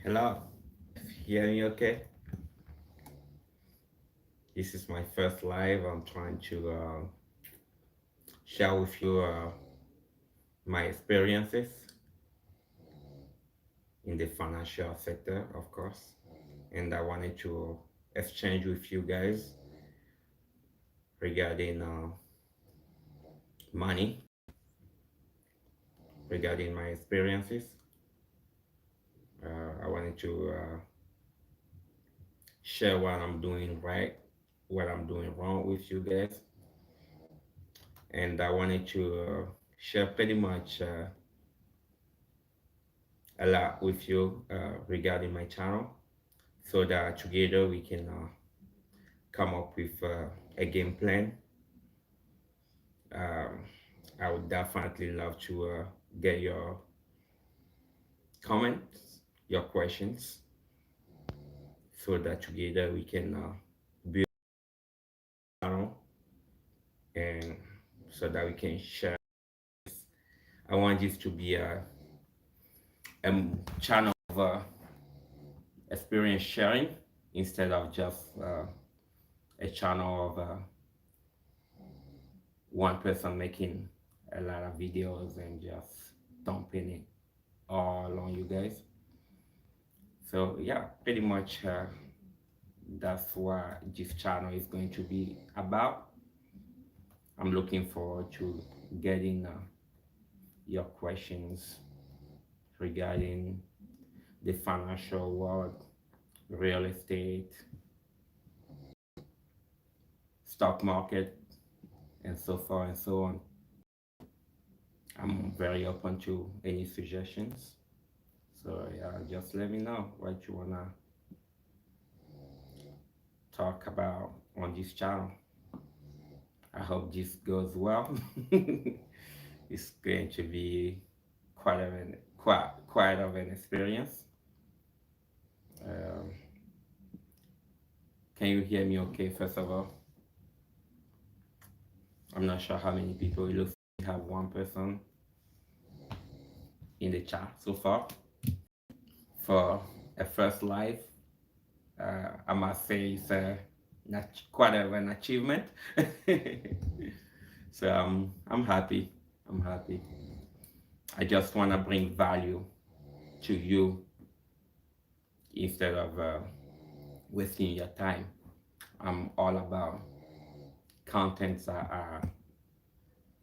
Hello, hear me okay? This is my first live. I'm trying to share with you my experiences in the financial sector, of course. And I wanted to exchange with you guys regarding money, regarding my experiences. I wanted to share what I'm doing right, what I'm doing wrong with you guys. And I wanted to share pretty much a lot with you regarding my channel so that together we can come up with a game plan. Um, I would definitely love to get your comments, your questions, so that together we can build a channel and so that we can share. I want this to be a channel of experience sharing instead of just a channel of one person making a lot of videos and just dumping it all on you guys. So yeah, pretty much that's what this channel is going to be about. I'm looking forward to getting your questions regarding the financial world, real estate, stock market, and so forth and so on. I'm very open to any suggestions. So yeah, just let me know what you wanna talk about on this channel. I hope this goes well. It's going to be quite of an experience. Um, can you hear me okay? First of all, I'm not sure how many people. It looks like we have one person in the chat so far for a first live. I must say it's not quite of an achievement. So I'm happy. I'm happy. I just want to bring value to you instead of wasting your time. I'm all about contents that are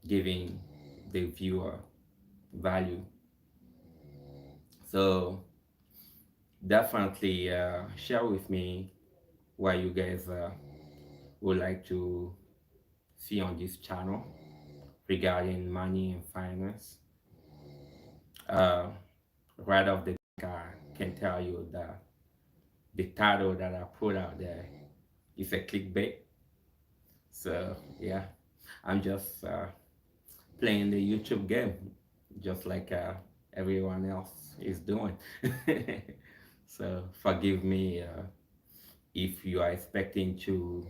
giving the viewer value. So definitely share with me what you guys would like to see on this channel regarding money and finance. Uh, right off the bat, I can tell you that the title that I put out there is a clickbait. So yeah, I'm just playing the YouTube game, just like everyone else is doing. So forgive me if you are expecting to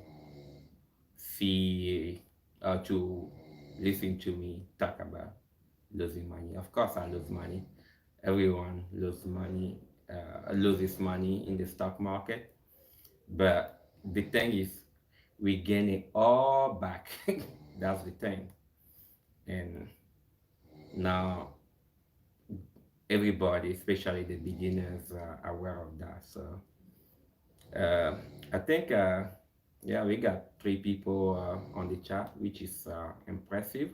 see to listen to me talk about losing money. Of course, I lose money. Everyone loses money in the stock market. But the thing is, we gain it all back. That's the thing. And now everybody, especially the beginners, are aware of that. So uh, I think, yeah, we got 3 people on the chat, which is impressive.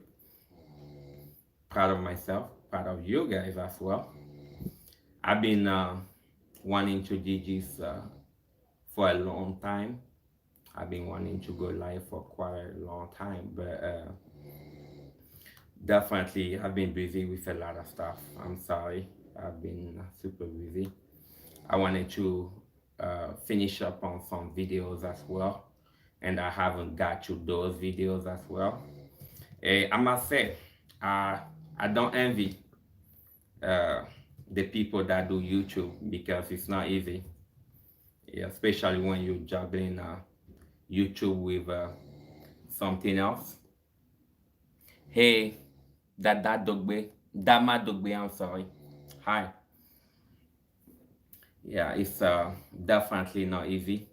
Proud of myself, proud of you guys as well. I've been wanting to do this for a long time. I've been wanting to go live for quite a long time, but definitely I've been busy with a lot of stuff. I'm sorry, I've been super busy. I wanted to finish up on some videos as well, and I haven't got to those videos as well. I must say, I don't envy uh, the people that do YouTube because it's not easy, yeah, especially when you're juggling YouTube with something else. Hey, that Dogbe, Dama Dogbe, I'm sorry. Hi. Yeah, it's definitely not easy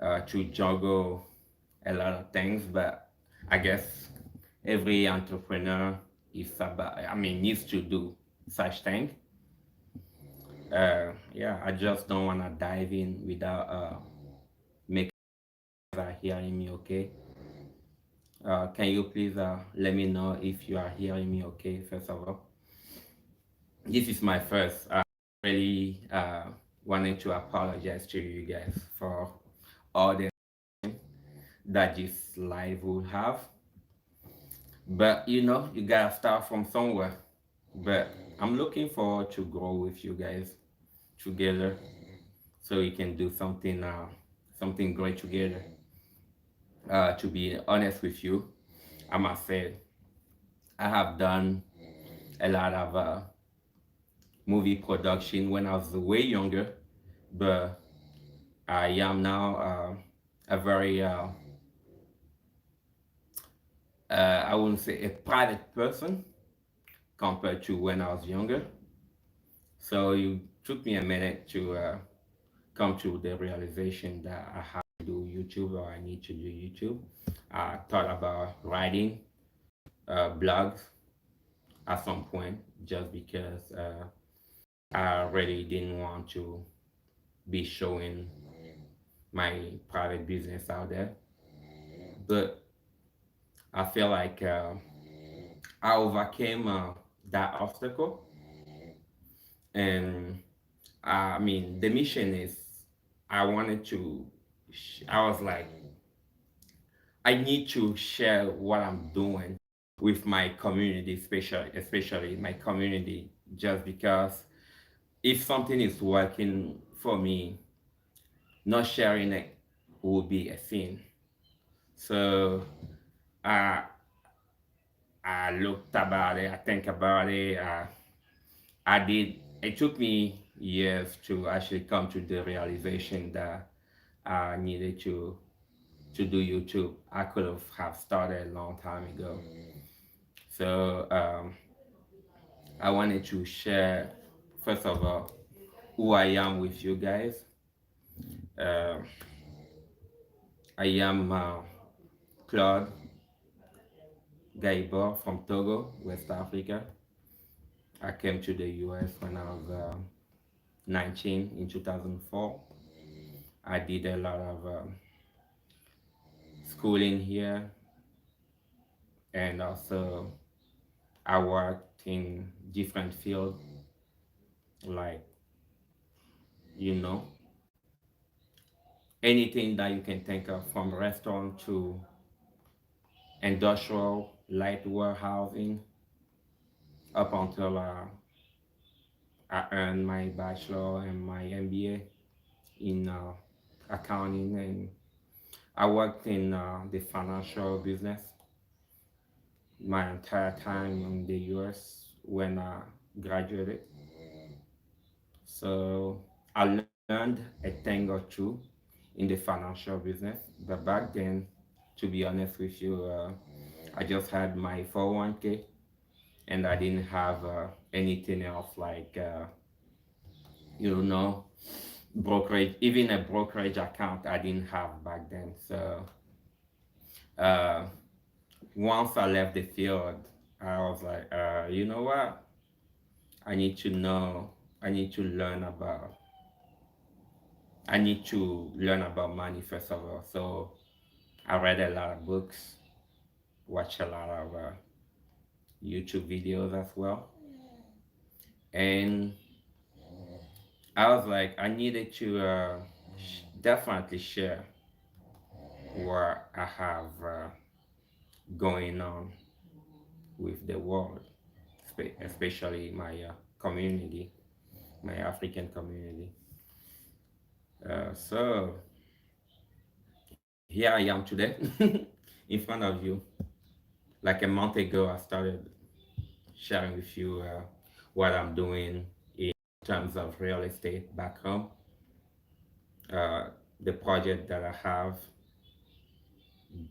to juggle a lot of things, but I guess every entrepreneur is about, I mean, needs to do such thing. Yeah, I just don't want to dive in without making sure you are hearing me okay. Can you please let me know if you are hearing me okay, first of all? This is my first. I really wanted to apologize to you guys for all the that this live will have. But you gotta start from somewhere. But I'm looking forward to grow with you guys together so we can do something great together. To be honest with you, I must say I have done a lot of movie production when I was way younger, but I am now a very I wouldn't say a private person compared to when I was younger. So it took me a minute to come to the realization that I have to do YouTube or I need to do YouTube. I thought about writing blogs at some point just because I really didn't want to be showing my private business out there. But I feel like I overcame that obstacle. And I mean, the mission is I wanted to, I was like, I need to share what I'm doing with my community, especially my community, just because if something is working for me, not sharing it would be a sin. So I I looked about it, I think about it. I did. It took me years to actually come to the realization that I needed to do YouTube. I could have started a long time ago. So I wanted to share, first of all, who I am with you guys. Uh, I am Claude Gaibor from Togo, West Africa. I came to the US when I was 19 in 2004. I did a lot of schooling here, and also I worked in different fields like you know anything that you can think of, from restaurant to industrial light warehousing, up until I earned my bachelor and my MBA in accounting, and I worked in the financial business my entire time in the US when I graduated. So I learned a thing or two in the financial business, but back then, to be honest with you, I just had my 401k and I didn't have anything else like, you know, brokerage, even a brokerage account I didn't have back then. So uh, once I left the field, I was like, you know what? I need to know, I need to learn about, I need to learn about money first of all. So I read a lot of books, watched a lot of YouTube videos as well. And I was like, I needed to definitely share what I have going on with the world, especially my community, my African community. So here I am today in front of you. Like a month ago, I started sharing with you what I'm doing in terms of real estate back home, uh, the project that I have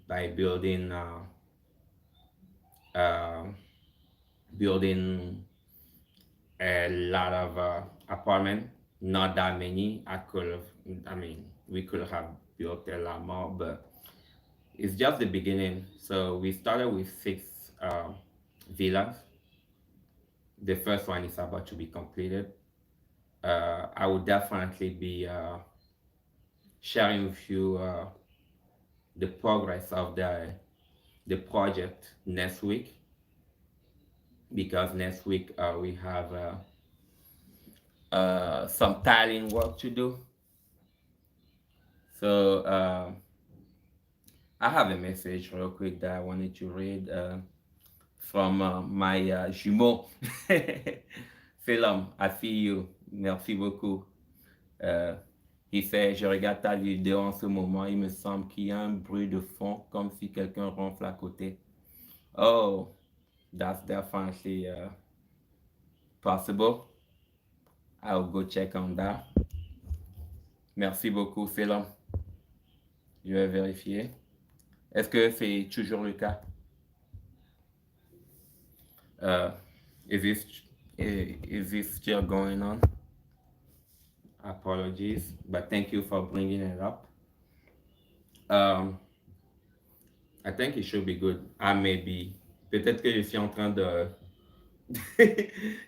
by uh, building a lot of apartment. not that many. I mean, we could have built a lot more, but it's just the beginning. So we started with six villas. The first one is about to be completed. I will definitely be sharing with you the progress of the project next week, because next week we have some tiling work to do. So I have a message real quick that I wanted to read from my jumeau. Selam, I see you. Merci beaucoup. Euh, il fait, je regarde ta vidéo en ce moment, il me semble qu'il y a un bruit de fond, comme si quelqu'un ronfle à côté. Oh, that's definitely possible. I'll go check on that. Merci beaucoup, Selam. Je vais vérifier. Est-ce que c'est toujours le cas? Uh, is this is this still going on? Apologies, but thank you for bringing it up. Um, I think it should be good. I may be. Peut-être que je suis en train de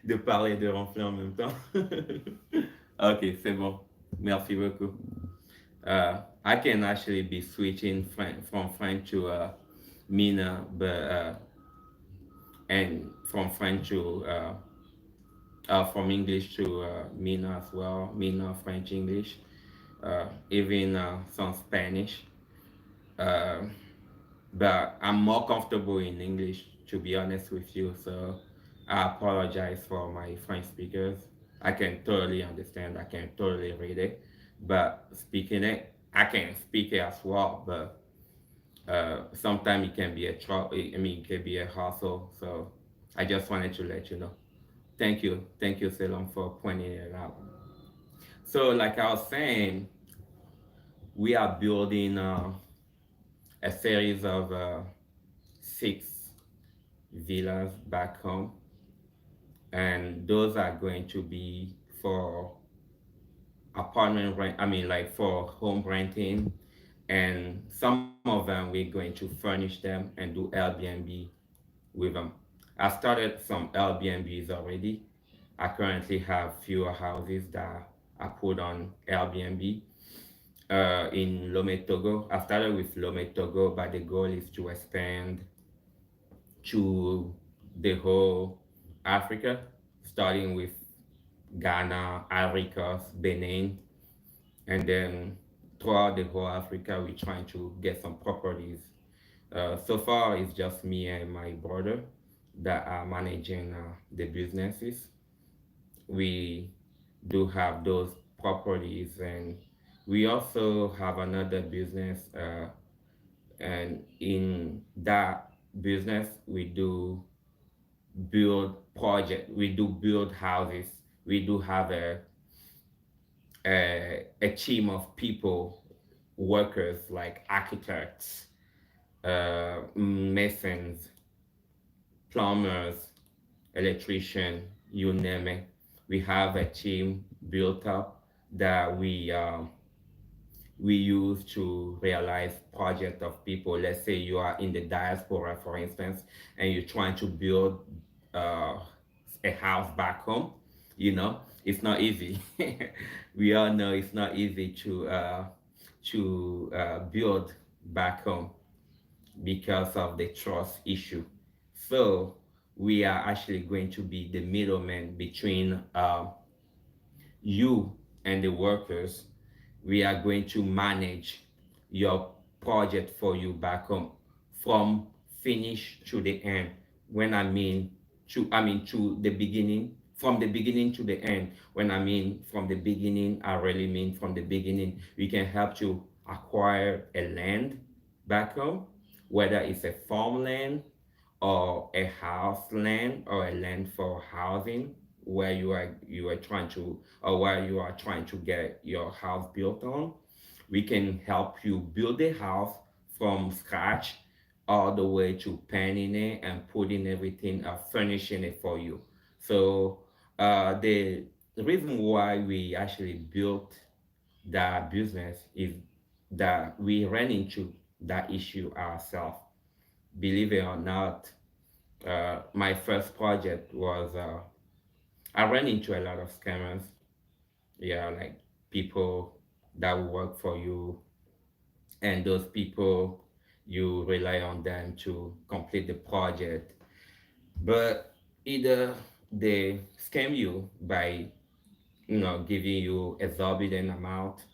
de parler de ronfler en même temps. Ok, c'est bon. Merci beaucoup. I can actually be switching from French to Mina, but and from French to from English to Mina as well. Mina, French, English, even some Spanish. Uh, but I'm more comfortable in English, to be honest with you. So I apologize for my French speakers. I can totally understand. I can totally read it, but speaking it, I can speak it as well. But sometimes it can be a trouble. I mean, it can be a hassle. So I just wanted to let you know. Thank you, Salom, for pointing it out. So, like I was saying, we are building a series of six villas back home, and those are going to be for apartment rent. I mean, like for home renting, and some of them we're going to furnish them and do Airbnb with them. I started some Airbnbs already. I currently have fewer houses that I put on Airbnb in Lomé, Togo. I started with Lomé, Togo, but the goal is to expand to the whole Africa, starting with Ghana, Ivory Coast, Benin, and then throughout the whole Africa, we're trying to get some properties. So far, it's just me and my brother that are managing the businesses. We do have those properties, and we also have another business, and in that business we do we do build houses. We do have a team of people, workers like architects, masons, plumbers, electrician, you name it. We have a team built up that we use to realize project of people. Let's say you are in the diaspora, for instance, and you're trying to build uh, a house back home. You know, it's not easy. We all know it's not easy to build back home because of the trust issue. So we are actually going to be the middleman between you and the workers. We are going to manage your project for you back home from finish to the end. When I mean to the beginning, from the beginning to the end. When I mean from the beginning, I really mean from the beginning. We can help you acquire a land back home, whether it's a farmland or a house land or a land for housing, where you are trying to, or where you are trying to get your house built on. We can help you build a house from scratch all the way to painting it and putting everything, furnishing it for you. So the The reason why we actually built that business is that we ran into that issue ourselves. Believe it or not, my first project was I ran into a lot of scammers. Yeah, like people that will work for you, and those people you rely on them to complete the project. But either they scam you by giving you exorbitant amount,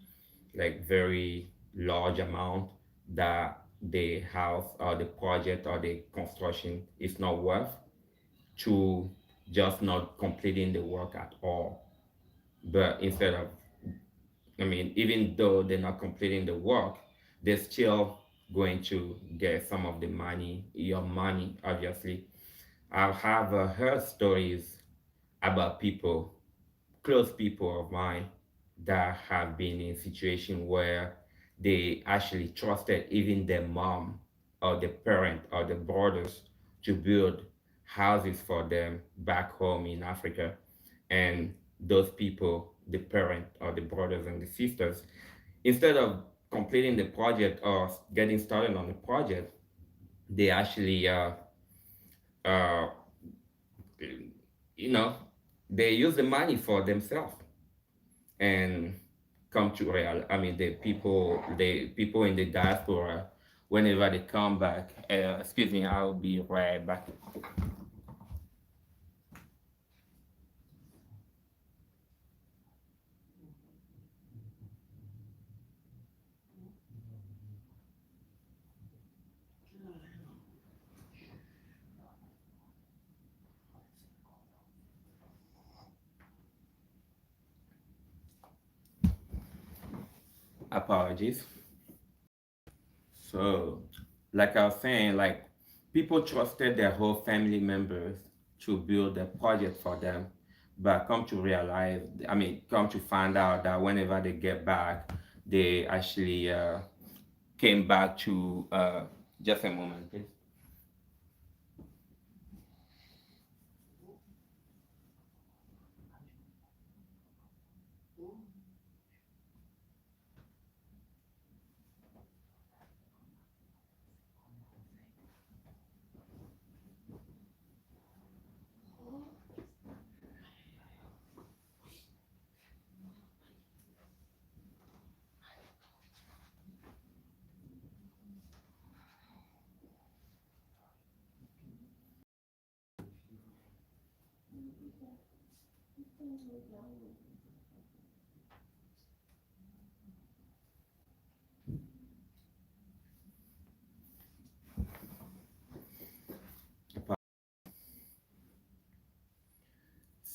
like very large amount that the house or the project or the construction is not worth, to just not completing the work at all. But instead of, I mean, even though they're not completing the work, they're still going to get some of the money, your money, obviously. I have heard stories about people, close people of mine, that have been in situation where they actually trusted even their mom or the parent or the brothers to build houses for them back home in Africa. And those people, the parent or the brothers and the sisters, instead of completing the project or getting started on the project, they actually uh, you know they use the money for themselves and come to real. I mean, the people in the diaspora, whenever they come back, excuse me, I'll be right back. Apologies. So, like I was saying, like people trusted their whole family members to build a project for them, but come to realize, I mean, come to find out that whenever they get back, they actually came back to just a moment, please.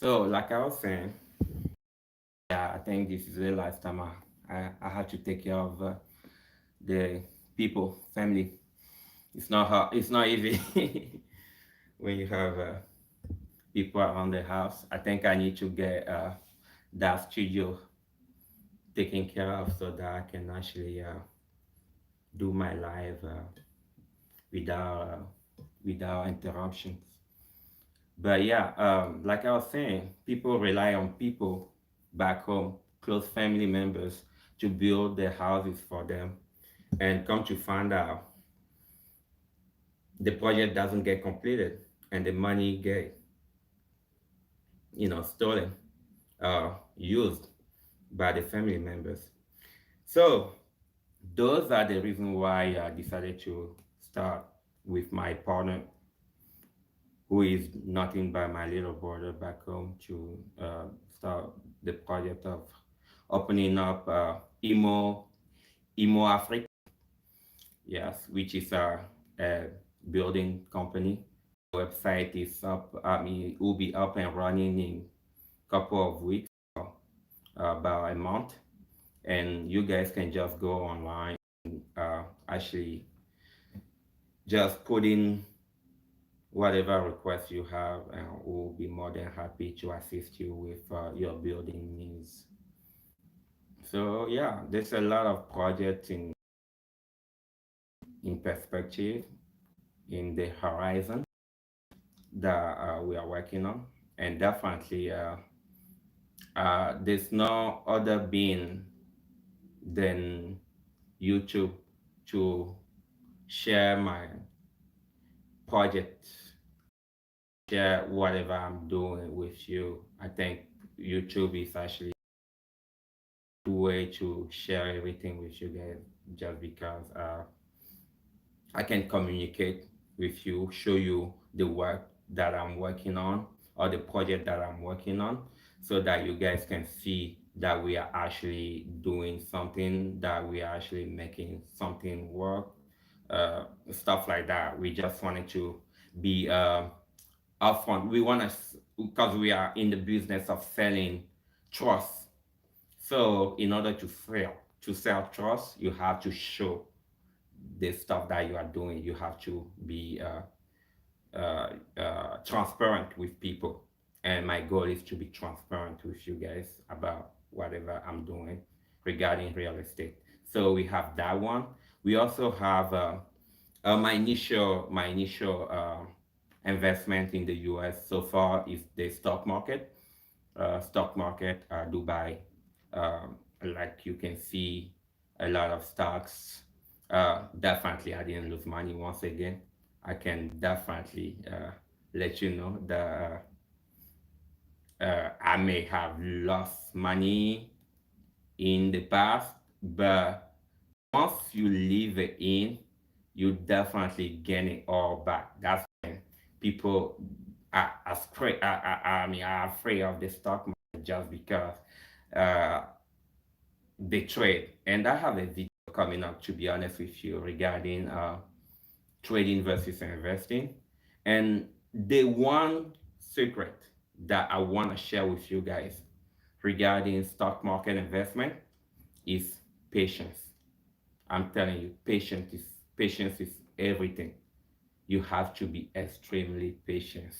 So, like I was saying, yeah, I think this is the last time I had to take care of the people, family. It's not hard. It's not easy when you have people around the house. I think I need to get that studio taken care of so that I can actually do my live without without interruptions. But yeah, like I was saying, people rely on people back home, close family members, to build their houses for them, and come to find out the project doesn't get completed and the money get stolen, used by the family members. So those are the reasons why I decided to start with my partner, who is nothing but my little brother back home, to start the project of opening up Imo Africa, yes, which is a building company. Website is up. I mean, it will be up and running in a couple of weeks, about a month, and you guys can just go online, actually just put in whatever request you have, and we'll be more than happy to assist you with your building needs. So yeah, there's a lot of projects in perspective, in the horizon, that we are working on, and definitely There's no other being than YouTube to share my project, share whatever I'm doing with you. I think YouTube is actually a way to share everything with you guys just because I can communicate with you, show you the work that I'm working on or the project that I'm working on so that you guys can see that we are actually doing something, that we are actually making something work, stuff like that. We just wanted to be upfront. We want to, because we are in the business of selling trust. So in order to sell trust, you have to show the stuff that you are doing. You have to be transparent with people. And my goal is to be transparent with you guys about whatever I'm doing regarding real estate. So we have that one. We also have my initial investment in the U.S. so far is the stock market, Dubai. Like you can see, a lot of stocks. Definitely, I didn't lose money once again. I can definitely let you know that I may have lost money in the past, but once you leave it in, you definitely gain it all back. That's when people are afraid of the stock market just because uh, they trade. And I have a video coming up, to be honest with you, regarding trading versus investing. And the one secret that I want to share with you guys regarding stock market investment is patience. I'm telling you, patience is everything. You have to be extremely patient.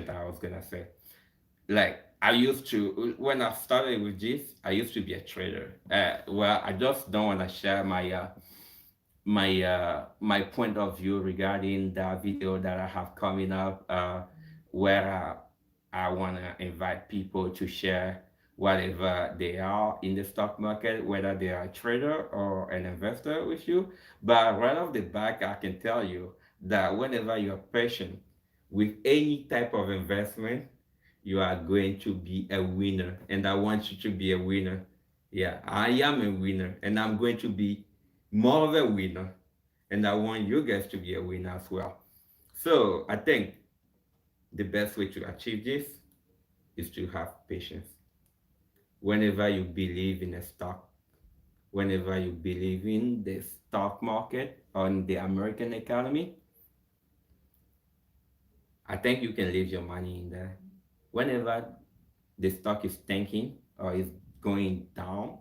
I was gonna say, like I used to when I started with this, I used to be a trader. Well, I just don't want to share my point of view regarding that video that I have coming up, where I want to invite people to share whatever they are in the stock market, whether they are a trader or an investor with you. But right off the back, I can tell you that whenever you're patient with any type of investment, you are going to be a winner. And I want you to be a winner. Yeah, I am a winner, and I'm going to be more of a winner, and I want you guys to be a winner as well. So I think the best way to achieve this is to have patience. Whenever you believe in a stock, whenever you believe in the stock market or in the American economy, I think you can leave your money in there. Whenever the stock is tanking or is going down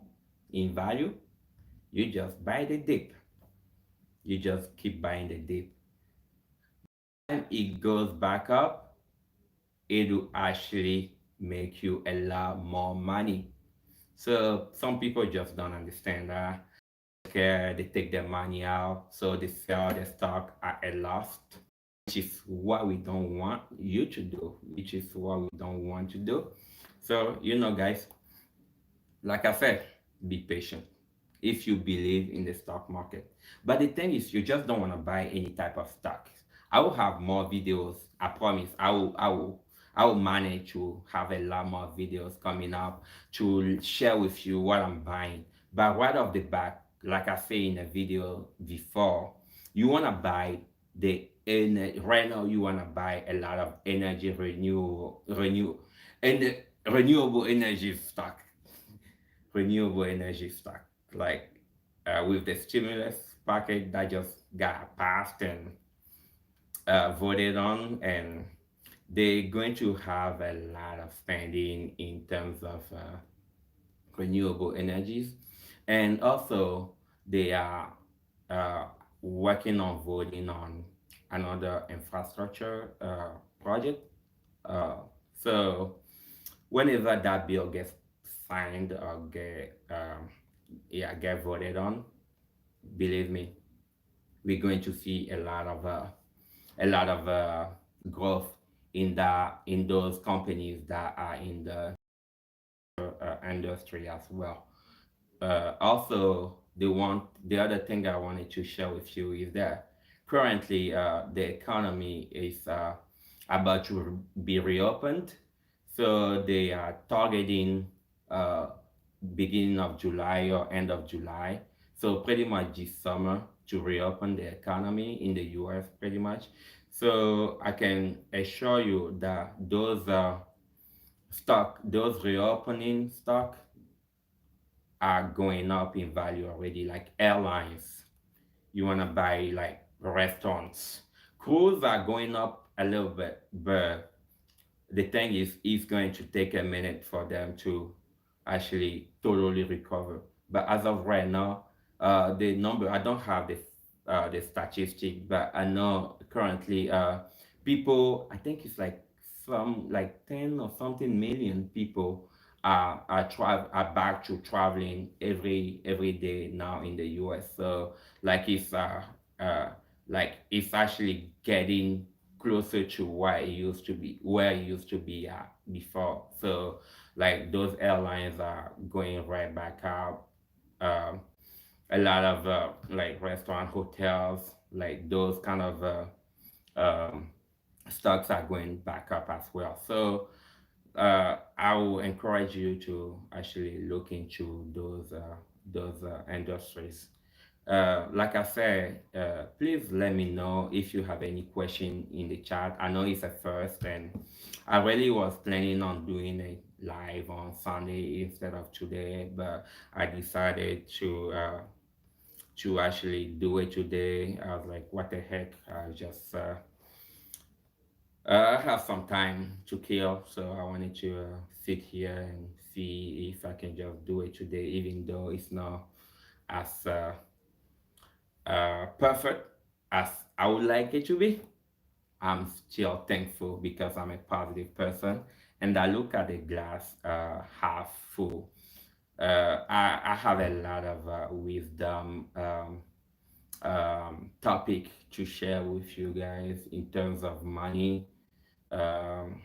in value, you just buy the dip. You just keep buying the dip. And it goes back up, it will actually make you a lot more money. So some people just don't understand that. They take their money out, so they sell the stock at a loss, which is what we don't want you to do, which is what we don't want to do. So, guys, like I said, be patient if you believe in the stock market. But the thing is, you just don't want to buy any type of stock. I will have more videos. I promise. I will manage to have a lot more videos coming up to share with you what I'm buying. But right off the bat, like I say in a video before, you want to buy right now. You want to buy a lot of energy and renewable energy stock, renewable energy stock, like with the stimulus package that just got passed and voted on, and they're going to have a lot of spending in terms of renewable energies, and also they are uh, working on voting on another infrastructure project. Uh, so whenever that bill gets signed or get voted on, believe me, we're going to see a lot of growth in those companies that are in the industry as well. Also, the other thing I wanted to share with you is that currently the economy is about to be reopened, so they are targeting uh, beginning of July or end of July. So pretty much this summer to reopen the economy in the U.S. pretty much. So I can assure you that those reopening stock are going up in value already, like airlines. You want to buy like restaurants. Cruise are going up a little bit, but the thing is, it's going to take a minute for them to actually totally recover. But as of right now, the number, I don't have the statistic, but I know currently people, I think it's like some like 10 or something million people are back to traveling every day now in the US. So like uh like it's actually getting closer to where it used to be at before. So like those airlines are going right back up. Um, a lot of like restaurant, hotels, like those kind of um, stocks are going back up as well. So I will encourage you to actually look into those industries. Like I said, please let me know if you have any question in the chat. I know it's a first, and I really was planning on doing it live on Sunday instead of today, but I decided to actually do it today. I was like, what the heck? I just have some time to kill, so I wanted to sit here and see if I can just do it today, even though it's not as perfect as I would like it to be. I'm still thankful because I'm a positive person and I look at the glass half full. I have a lot of wisdom topic to share with you guys in terms of money. Um,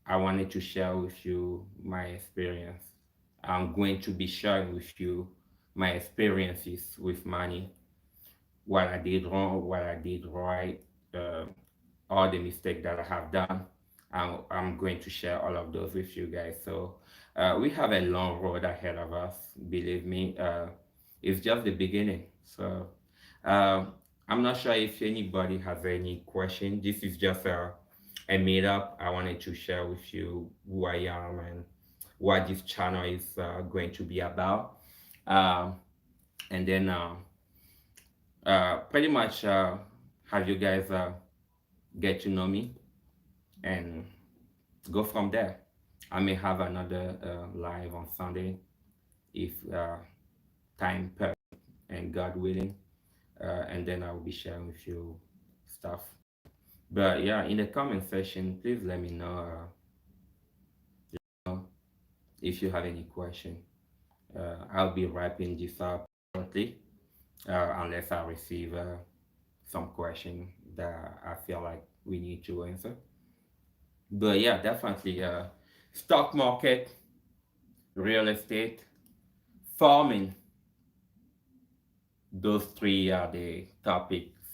I wanted to share with you my experience. I'm going to be sharing with you my experiences with money, what I did wrong, what I did right, uh, all the mistakes that I have done. I'm going to share all of those with you guys. So we have a long road ahead of us. Believe me, it's just the beginning. So um, I'm not sure if anybody has any question. This is just a meetup. I wanted to share with you who I am and what this channel is going to be about. Um, and then pretty much have you guys get to know me and go from there. I may have another live on Sunday if time permits and God willing, and then I will be sharing with you stuff. But yeah, in the comment section, please let me know if you have any question. I'll be wrapping this up shortly, unless I receive some question that I feel like we need to answer. But yeah, definitely, stock market, real estate, farming. Those three are the topics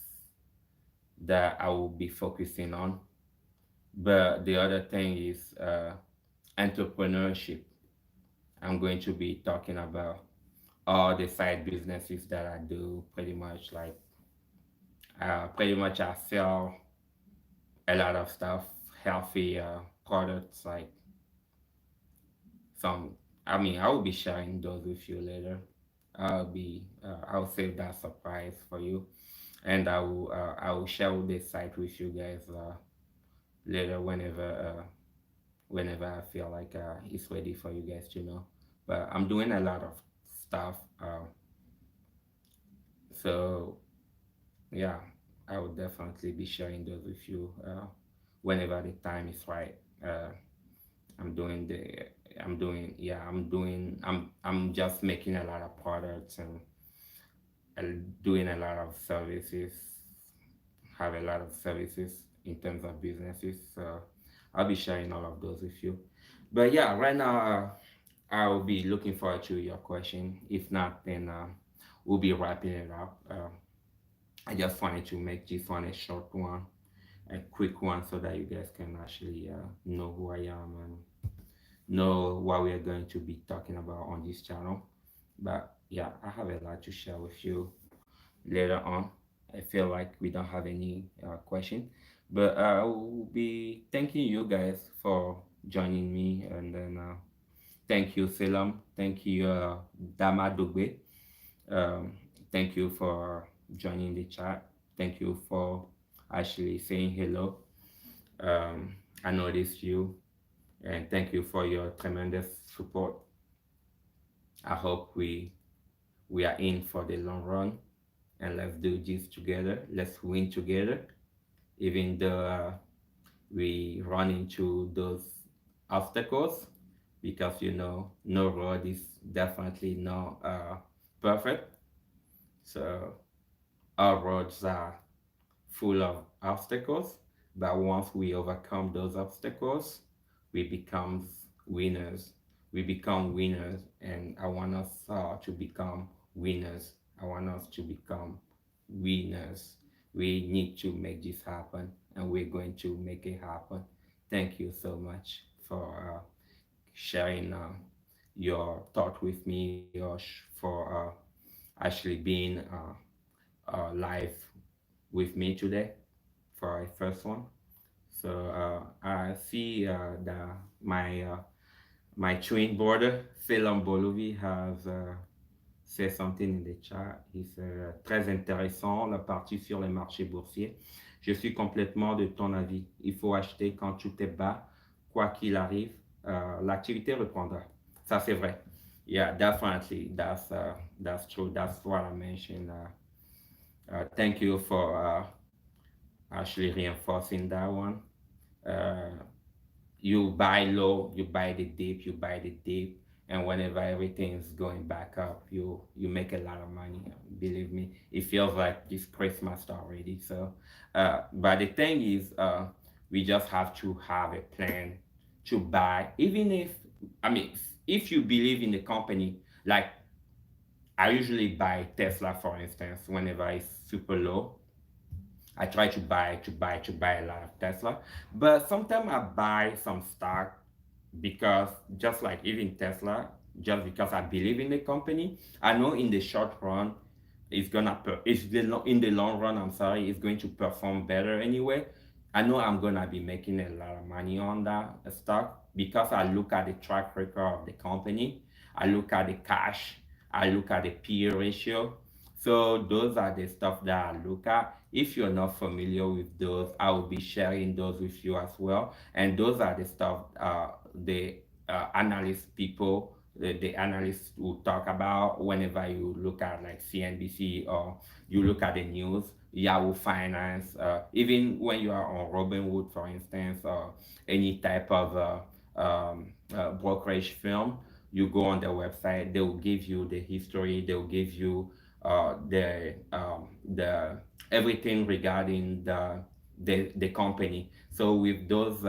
that I will be focusing on. But the other thing is entrepreneurship. I'm going to be talking about all the side businesses that I do. Pretty much I sell a lot of stuff, healthy products like some. I mean, I will be sharing those with you later. I'll save that surprise for you, and I will share the site with you guys later whenever I feel like it's ready for you guys to know. But I'm doing a lot of stuff, so yeah, I will definitely be sharing those with you whenever the time is right. I'm doing the I'm doing yeah I'm just making a lot of products and doing a lot of services, have a lot of services in terms of businesses. So I'll be sharing all of those with you. But yeah, right now I'll be looking forward to your question. If not, then we'll be wrapping it up. I just wanted to make this one a short one, a quick one, so that you guys can actually know who I am and know what we are going to be talking about on this channel. But yeah, I have a lot to share with you later on. I feel like we don't have any question, but I will be thanking you guys for joining me, and then thank you, Selam. Thank you, Dama Dogbe. Um, Thank you for joining the chat. Thank you for actually saying hello. I noticed you, and thank you for your tremendous support. I hope we are in for the long run, and let's do this together. Let's win together, even though we run into those obstacles, because no road is definitely not perfect. So our roads are full of obstacles, but once we overcome those obstacles, we become winners. We become winners, and I want us to become winners. I want us to become winners. We need to make this happen, and we're going to make it happen. Thank you so much for sharing your thought with me, or for actually being live with me today for our first one. So I see that my twin brother, Phelan Bolovi, has said something in the chat. Il fait très intéressant la partie sur les marchés boursiers. Je suis complètement de ton avis. Il faut acheter quand tout est bas, quoi qu'il arrive, l'activité reprendra. Ça c'est vrai. Yeah, definitely. That's true. That's what I mentioned. Thank you for actually reinforcing that one. Uh, you buy low, you buy the dip, and whenever everything is going back up, you make a lot of money. Believe me, it feels like it's Christmas already. So, but the thing is, we just have to have a plan to buy, even if I mean, if you believe in the company, like I usually buy Tesla, for instance, whenever it's super low. I try to buy a lot of Tesla, but sometimes I buy some stock because just like even Tesla, just because I believe in the company, I know in the short run in the long run. I'm sorry, it's going to perform better anyway. I know I'm gonna be making a lot of money on that stock because I look at the track record of the company, I look at the cash, I look at the PE ratio. So those are the stuff that I look at. If you're not familiar with those, I will be sharing those with you as well. And those are the stuff the analyst people, the analysts will talk about whenever you look at like CNBC or you look at the news. Yahoo Finance, even when you are on Robinhood, for instance, or any type of brokerage firm, you go on their website, they will give you the history, they will give you the everything regarding the company. So with those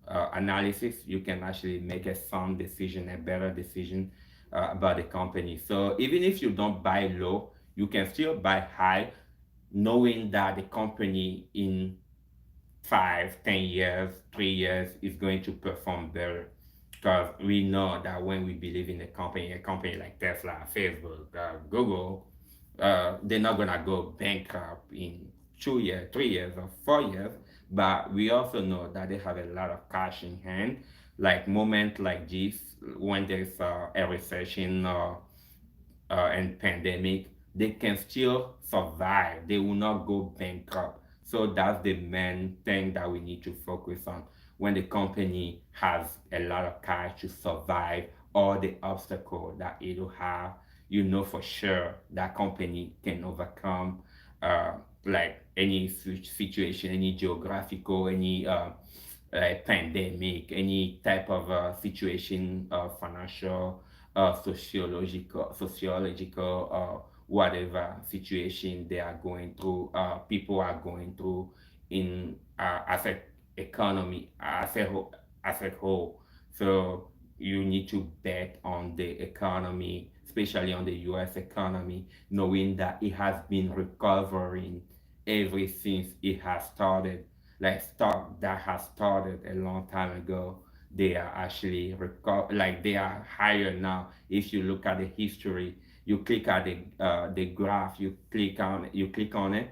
analysis, you can actually make a sound decision, a better decision about the company. So even if you don't buy low, you can still buy high, knowing that the company in 5, 10 years, 3 years is going to perform better. Because we know that when we believe in a company like Tesla, Facebook, Google, they're not gonna go bankrupt in 2 years, 3 years, or 4 years. But we also know that they have a lot of cash in hand. Like moment like this, when there's a recession or and pandemic, they can still survive. They will not go bankrupt. So that's the main thing that we need to focus on. When the company has a lot of cash to survive all the obstacle that it'll have, you know for sure that company can overcome like any situation, any geographical, any pandemic, any type of situation, financial, sociological, whatever situation they are going through, people are going through in as a economy as a whole. So you need to bet on the economy, especially on the US economy, knowing that it has been recovering ever since it has started. Like stock that has started a long time ago, they are actually like they are higher now. If you look at the history, you click at the graph, you click on it,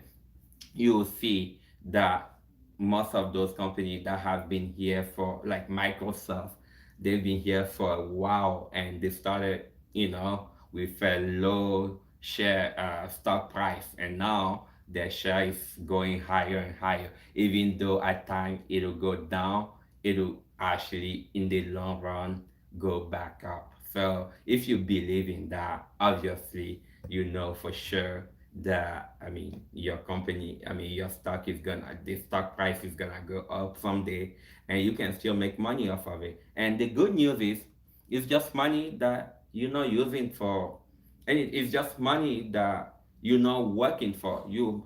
you will see that most of those companies that have been here for, like Microsoft, they've been here for a while, and they started, with a low share stock price, and now their share is going higher and higher. Even though at times it'll go down, it'll actually in the long run go back up. So if you believe in that, obviously you know for sure that, your company, your stock is gonna the stock price is gonna go up someday, and you can still make money off of it. And the good news is it's just money that you're not using for, and it's just money that you're not working for. You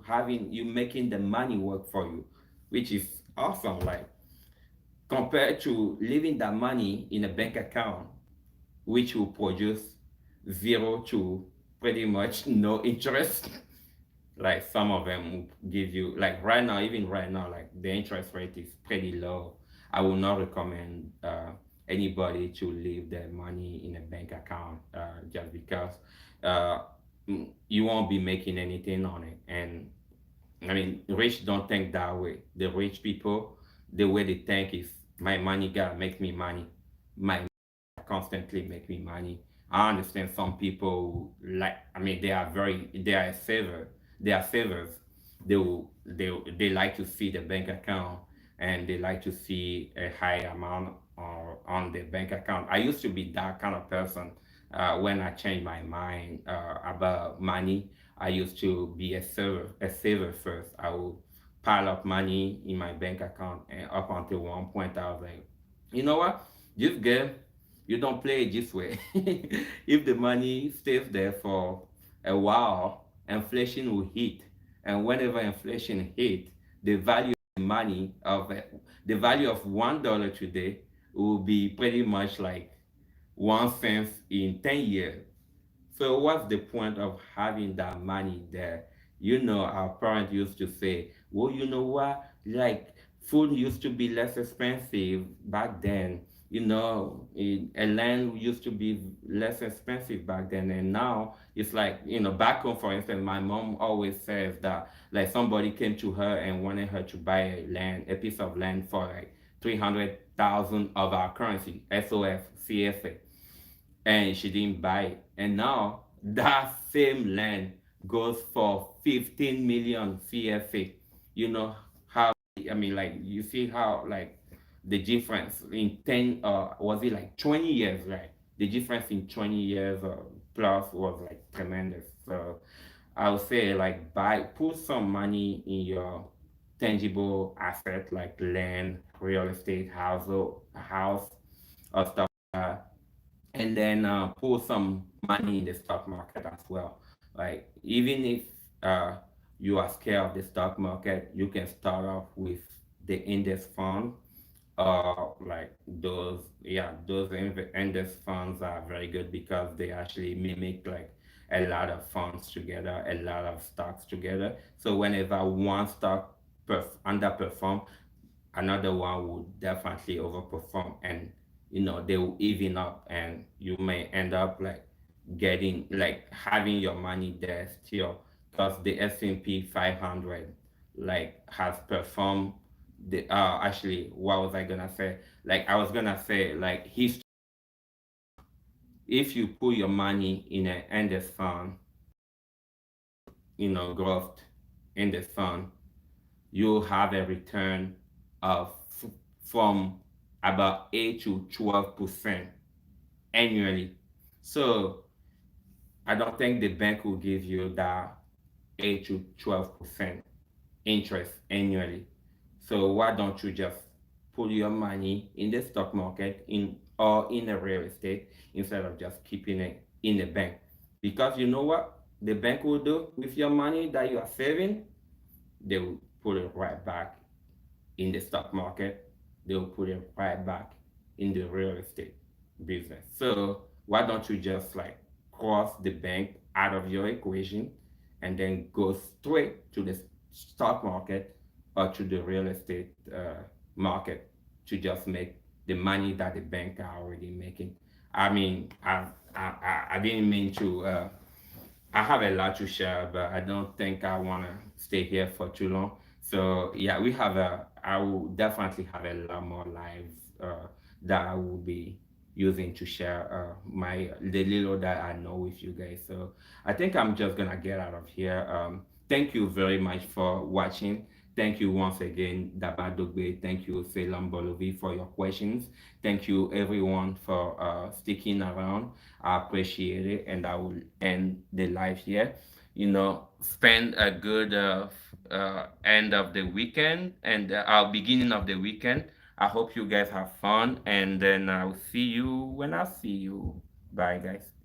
making the money work for you, which is awesome. Like, compared to leaving that money in a bank account, which will produce zero to pretty much no interest. Like, some of them will give you, like, right now, even right now, like, the interest rate is pretty low. I will not recommend anybody to leave their money in a bank account, just because uh, you won't be making anything on it. And rich don't think that way. The rich people, the way they think is, my money gotta make me money. My constantly make me money. I understand some people, like, they are a saver. They are savers. They like to see the bank account, and they like to see a high amount on the bank account. I used to be that kind of person. When I changed my mind about money, I used to be a saver first. I would pile up money in my bank account, and up until one point I was like, you know what? This game, you don't play it this way. If the money stays there for a while, inflation will hit. And whenever inflation hit, the value of money the value of $1 today will be pretty much like 1 cent in 10 years. So what's the point of having that money there? Our parents used to say, well, you know what? Like, food used to be less expensive back then. A land used to be less expensive back then, and now it's like, back home, for instance, my mom always says that, like, somebody came to her and wanted her to buy a piece of land for like 300,000 of our currency, SOF, CFA, and she didn't buy it. And now that same land goes for 15 million CFA. You know how, like, you see how, like, the difference in 10, was it like 20 years, right? The difference in 20 years plus was like tremendous. So I would say, like, put some money in your tangible asset, like land, real estate, house, or stuff like that, and then put some money in the stock market as well. Like, even if uh, you are scared of the stock market, you can start off with the index fund. Like, those index funds are very good because they actually mimic, like, a lot of funds together, a lot of stocks together. So whenever one stock underperform, another one would definitely overperform, and they will even up, and you may end up, like, getting, like, having your money there still, because the S&P 500, like, has performed the actually, what was I gonna say? Like, I was gonna say, like, history. If you put your money in an index fund, growth index fund, you'll have a return of from about 8 to 12% annually. So I don't think the bank will give you that 8 to 12% interest annually. So why don't you just put your money in the stock market, or in a real estate, instead of just keeping it in the bank? Because you know what the bank will do with your money that you are saving? They will put it right back in the stock market. They'll put it right back in the real estate. business. So why don't you just like cross the bank out of your equation and then go straight to the stock market or to the real estate market to just make the money that the bank are already making. I mean, I didn't mean to. I have a lot to share, but I don't think I want to stay here for too long. So yeah, we have a. I will definitely have a lot more lives that I will be using to share my the little that I know with you guys. So I think I'm just gonna get out of here. Thank you very much for watching. Thank you once again, Dabadogbe. Thank you, Selam Bolovi, for your questions. Thank you, everyone, for sticking around. I appreciate it, and I will end the live here. Spend a good end of the weekend and our beginning of the weekend. I hope you guys have fun, and then I'll see you when I see you. Bye, guys.